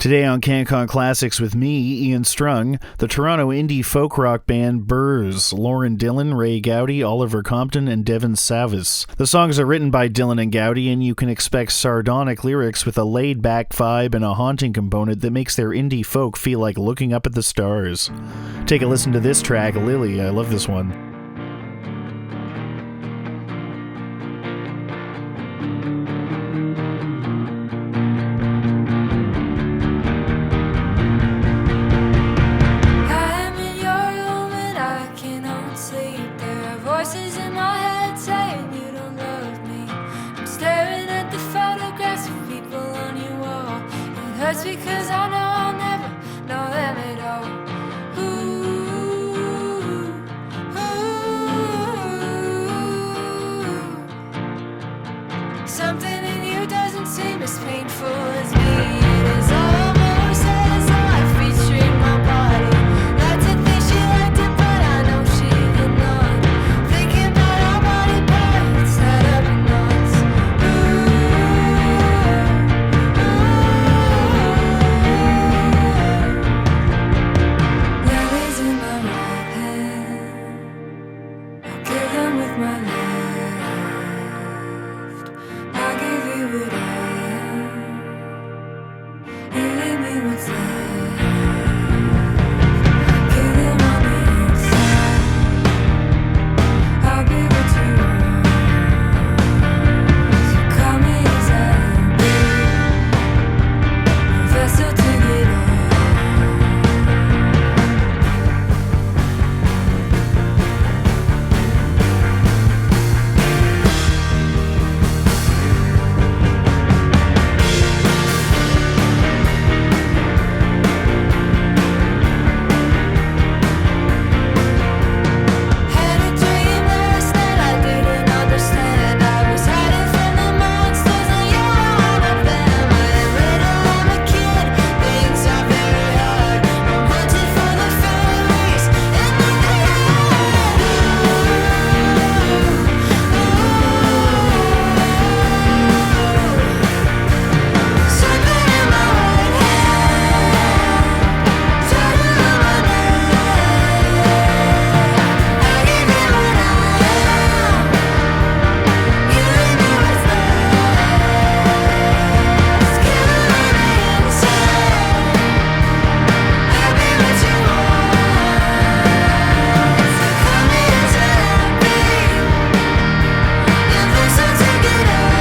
Today on CanCon Classics with me, Ian Strung, the Toronto indie folk rock band Burs, Lauren Dillon, Ray Gowdy, Oliver Compton, and Devin Savis. The songs are written by Dillon and Gowdy, and you can expect sardonic lyrics with a laid-back vibe and a haunting component that makes their indie folk feel like looking up at the stars. Take a listen to this track, Lily. I love this one. Because I know I'll never know them at all. Something in you doesn't seem as painful as me. It is almost as life featuring my body. That's a thing she liked it, but I know she did not. Thinking about our body parts that up in knots. Lilies in my right hand, I'll give them with my left. I'll give you what I am, you leave me what's left. Kill them on the inside, I'll be what you want. So call me as I be, a vessel to get on. Had a dream last night I didn't understand. I was hiding from the monsters and you're one of them. I am little, I'm a kid, things are very hard. I'm hunting for the fairies in the something in my right hand, turning on my I give you what I am, you leave me what's left. Killing me inside, I'll be what you want. So call me as I be, your vessel to get on.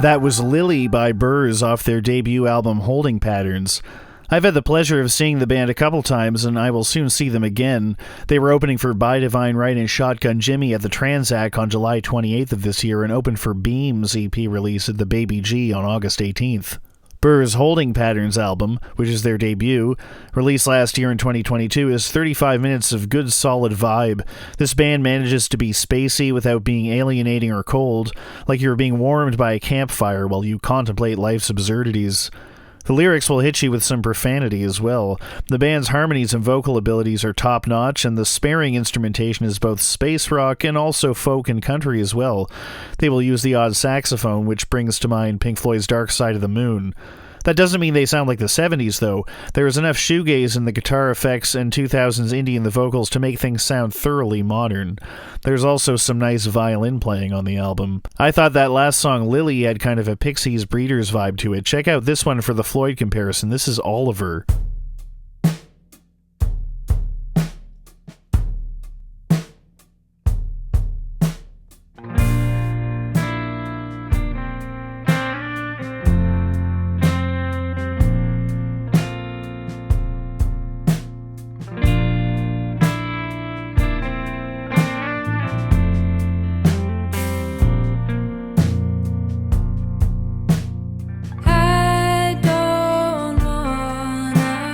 That was Lily by Burs off their debut album Holding Patterns. I've had the pleasure of seeing the band a couple times, and I will soon see them again. They were opening for By Divine Right and Shotgun Jimmy at the Transac on July 28th of this year, and opened for Beam's EP release at the Baby G on August 18th. Burs' Holding Patterns album, which is their debut, released last year in 2022, is 35 minutes of good solid vibe. This band manages to be spacey without being alienating or cold, like you're being warmed by a campfire while you contemplate life's absurdities. The lyrics will hit you with some profanity as well. The band's harmonies and vocal abilities are top-notch, and the sparing instrumentation is both space rock and also folk and country as well. They will use the odd saxophone, which brings to mind Pink Floyd's Dark Side of the Moon. That doesn't mean they sound like the 70s, though. There is enough shoegaze in the guitar effects and 2000s indie in the vocals to make things sound thoroughly modern. There's also some nice violin playing on the album. I thought that last song, Lily, had kind of a Pixies Breeders vibe to it. Check out this one for the Floyd comparison. This is Oliver. I don't wanna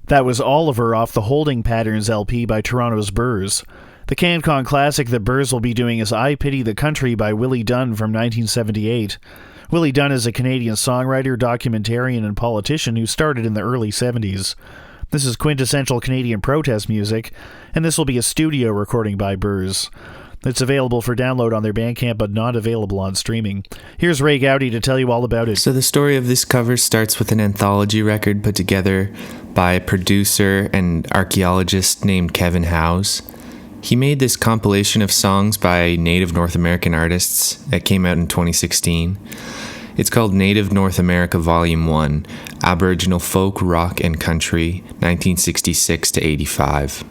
That was Oliver off the Holding Patterns LP by Toronto's Burs. The CanCon classic that Burs will be doing is I Pity the Country by Willie Dunn from 1978. Willie Dunn is a Canadian songwriter, documentarian, and politician who started in the early 70s. This is quintessential Canadian protest music, and this will be a studio recording by Burs. It's available for download on their Bandcamp, but not available on streaming. Here's Ray Gowdy to tell you all about it. So the story of this cover starts with an anthology record put together by a producer and archaeologist named Kevin Howes. He made this compilation of songs by Native North American artists that came out in 2016. It's called Native North America Volume 1, Aboriginal Folk, Rock, and Country, 1966 to 85.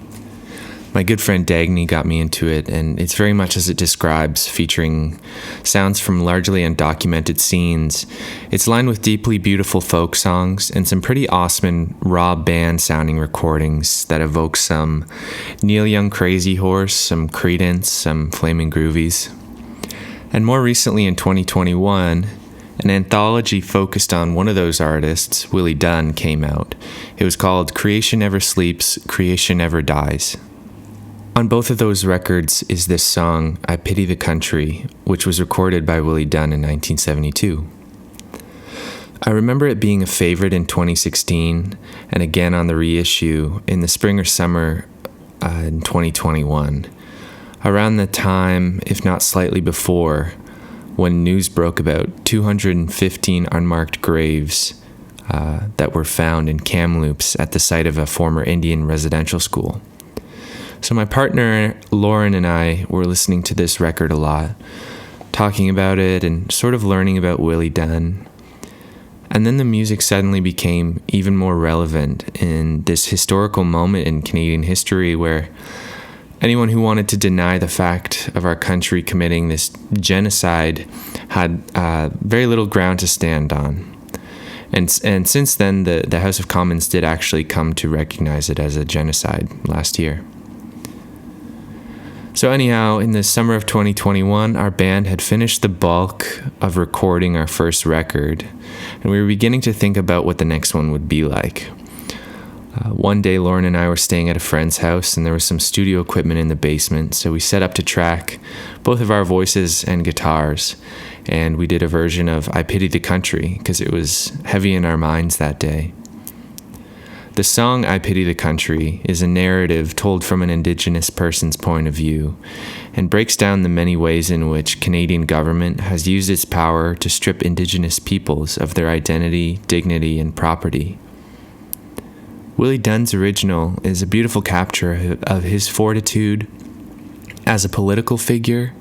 My good friend Dagny got me into it, and it's very much as it describes, featuring sounds from largely undocumented scenes. It's lined with deeply beautiful folk songs and some pretty awesome and raw band-sounding recordings that evoke some Neil Young Crazy Horse, some Creedence, some Flamin' Groovies. And more recently in 2021, an anthology focused on one of those artists, Willie Dunn, came out. It was called Creation Never Sleeps, Creation Never Dies. On both of those records is this song, I Pity the Country, which was recorded by Willie Dunn in 1972. I remember it being a favorite in 2016, and again on the reissue in the spring or summer in 2021. Around the time, if not slightly before, when news broke about 215 unmarked graves that were found in Kamloops at the site of a former Indian residential school. So my partner Lauren and I were listening to this record a lot, talking about it and sort of learning about Willie Dunn. And then the music suddenly became even more relevant in this historical moment in Canadian history where anyone who wanted to deny the fact of our country committing this genocide had very little ground to stand on. And since then, the House of Commons did actually come to recognize it as a genocide last year. So anyhow, in the summer of 2021, our band had finished the bulk of recording our first record, and we were beginning to think about what the next one would be like. One day, Lauren and I were staying at a friend's house, and there was some studio equipment in the basement, so we set up to track both of our voices and guitars, and we did a version of I Pity the Country, because it was heavy in our minds that day. The song I Pity the Country is a narrative told from an Indigenous person's point of view and breaks down the many ways in which Canadian government has used its power to strip Indigenous peoples of their identity, dignity, and property. Willie Dunn's original is a beautiful capture of his fortitude as a political figure,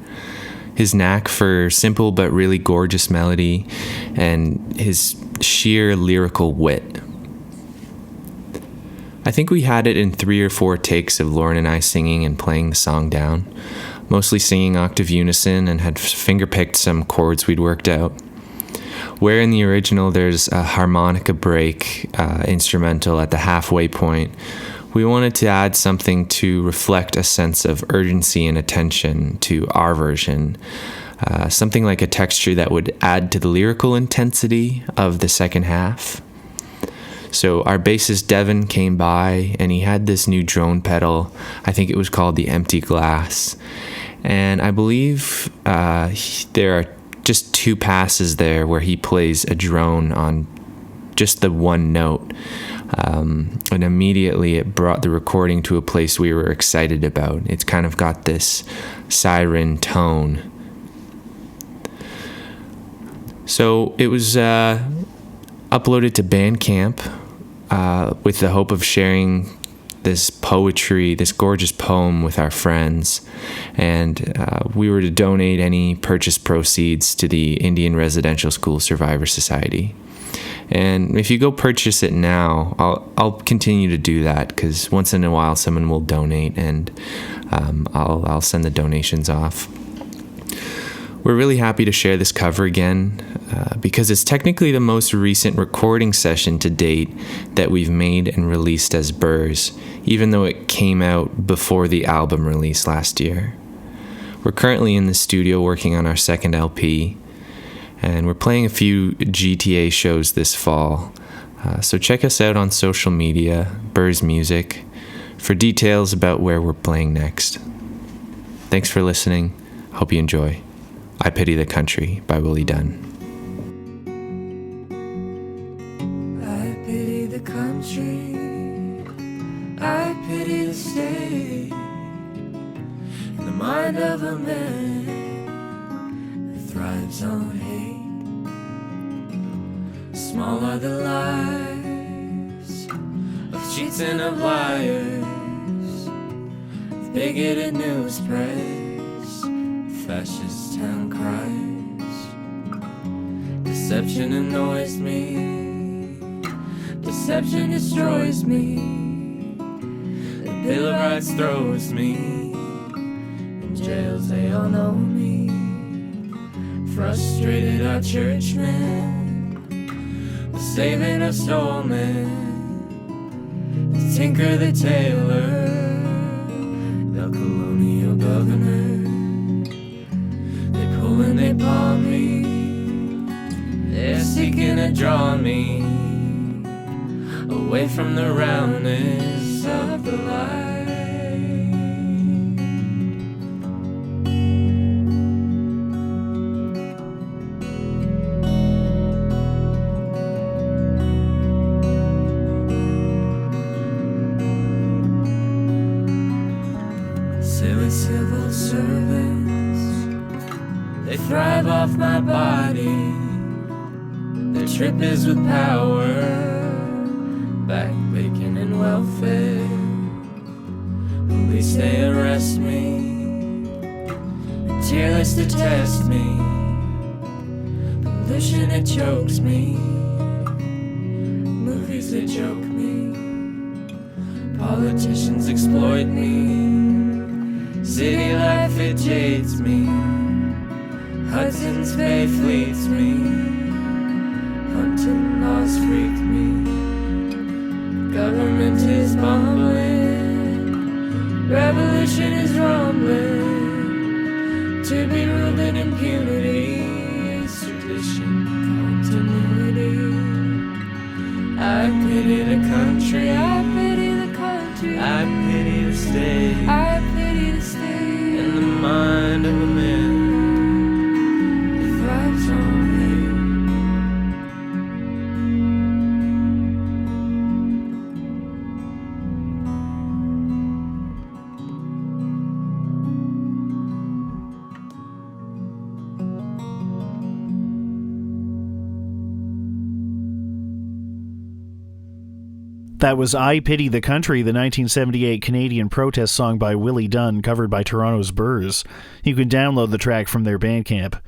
his knack for simple but really gorgeous melody, and his sheer lyrical wit. I think we had it in 3 or 4 takes of Lauren and I singing and playing the song down, mostly singing octave unison, and had finger-picked some chords we'd worked out. Where in the original there's a harmonica break instrumental at the halfway point, we wanted to add something to reflect a sense of urgency and attention to our version, something like a texture that would add to the lyrical intensity of the second half. So our bassist Devin came by, and he had this new drone pedal. I think it was called the Empty Glass. And I believe there are just 2 passes there where he plays a drone on just the one note. And immediately it brought the recording to a place we were excited about. It's kind of got this siren tone. So it was uploaded to Bandcamp with the hope of sharing this poetry, this gorgeous poem with our friends. And we were to donate any purchase proceeds to the Indian Residential School Survivor Society. And if you go purchase it now, I'll continue to do that, because once in a while someone will donate, and I'll send the donations off. We're really happy to share this cover again because it's technically the most recent recording session to date that we've made and released as Burs, even though it came out before the album release last year. We're currently in the studio working on our second LP, and we're playing a few GTA shows this fall. So check us out on social media, Burs Music, for details about where we're playing next. Thanks for listening. Hope you enjoy. I Pity the Country by Willie Dunn. I pity the country, I pity the state, in the mind of a man who thrives on hate. Small are the lives of cheats and of liars, of bigoted news press, fascist town cries. Deception annoys me, deception destroys me, the Bill of Rights throws me, in jails they all know me. Frustrated our churchmen, the saving of stonemen, the tinker, the tailor, the colonial governor. They pull and they paw me, they're seeking to draw me away from the roundness of the light. Civil servants, they thrive off my body. Their trip is with power, back bacon and welfare. Police they arrest me, tearless to test me. Pollution it chokes me, movies they joke me, politicians exploit me. City life it jades me, Hudson's Bay fleets me, hunting laws freak me. Government is bumbling, revolution is rumbling. To be ruled in impunity is tradition, continuity. I pity the country, I pity the country, I pity the state, I pity the state, in the mind of a man who thrives on That was I Pity the Country, the 1978 Canadian protest song by Willie Dunn, covered by Toronto's Burs. You can download the track from their Bandcamp.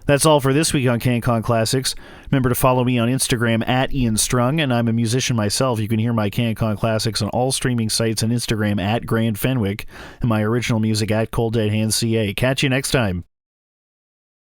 That's all for this week on CanCon Classics. Remember to follow me on Instagram at Ian Strung, and I'm a musician myself. You can hear my CanCon Classics on all streaming sites and Instagram at Grand Fenwick, and my original music at Cold Dead Hands CA. Catch you next time.